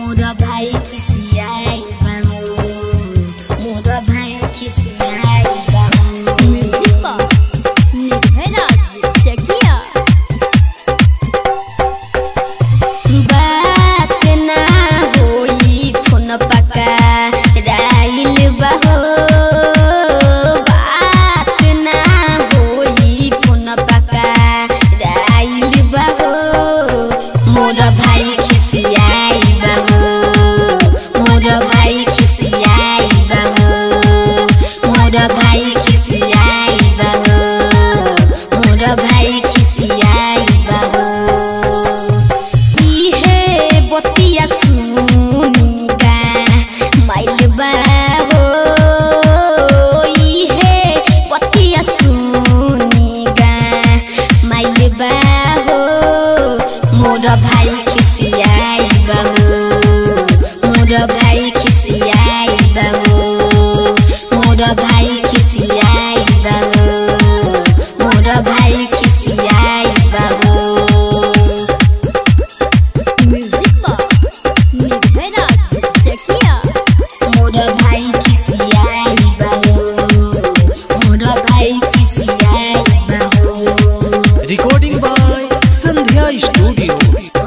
मोरा भाई खिसियाई बाबू, मोरा भाई खिसियाई बाबू। म्यूजिक पर निर्भय राज चकिया। बात ना होई फोन पका राइल बहो, बात ना होई फोन पका राइल बहो। मोरा भाई खिसियाई बाबू, मोरा भाई खिसियाई बाबू, मोरा भाई खिसियाई बाबू, मोरा भाई खिसियाई बाबू। इहे बतिया सुनी का माइल बाबू, इहे बतिया सुनी का माइल बाबू। मोरा भाई खिसियाई बाबू, मोरा भाई खिसियाई बाबू, मोरा भाई खिसियाई बाबू, मोरा भाई खिसियाई बाबू। म्यूजिक पर निर्भय राज चकिया। मोरा भाई खिसियाई बाबू, मोरा भाई खिसियाई बाबू। Recording by Sandhya studio.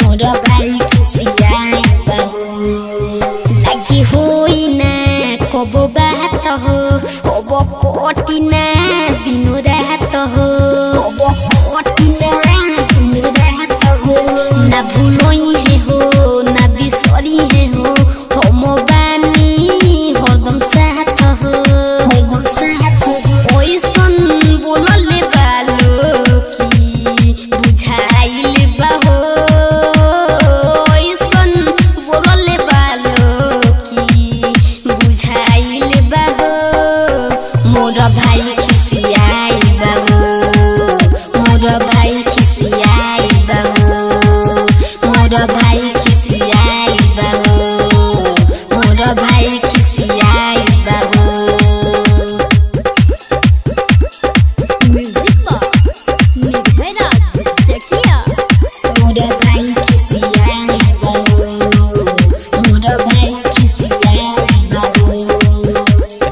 मोरा भाई खिसियाई बाबू। लगी होई ना कबो बात हो, कबो कोटी ना दिनो रात हो, कबो कोटी ना दिनो रात हो। ना भूलोई है हो ना बिसरी है हो, हम बानी हरदम साथ हो, हरदम साथ हो। ओइसन बोलले बालो की बुझाइल बाहो, ओइसन बोलले बालो की बुझाइल बाहो। मोरा भाई खिसियाई बाबू, मोरा भाई खिसियाई बाबू, मोरा भाई खिसियाई बाबू, मोरा भाई खिसियाई बाबू। म्यूजिक पर निर्भय राज चकिया। मोरा भाई खिसियाई बाबू, मोरा भाई खिसियाई बाबू।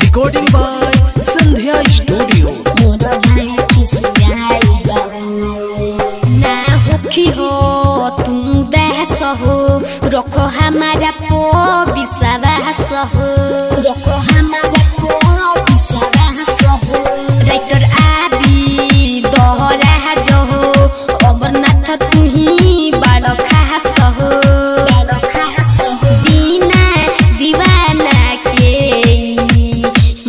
Recording by Sandhya studio. मोरा भाई खिसियाई बाबू। ना होखी हो तुम देहस हो, रखो हमारा पो विश्वास हो, रखो हमारा पो विश्वास हो। राइटर आबी दोहरा जो हो, अमरनाथ तुही बड़ खास हो, बड़ खास हो। दीना दीवाना के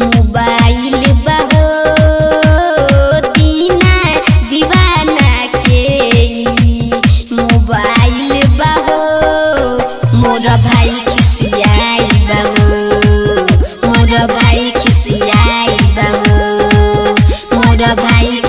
मोबाइल बहो, दीना दीवाना के मोबाइल बहो। मोरा भाई खिसियाई बाबू, मोरा भाई खिसियाई बाबू, मोरा भाई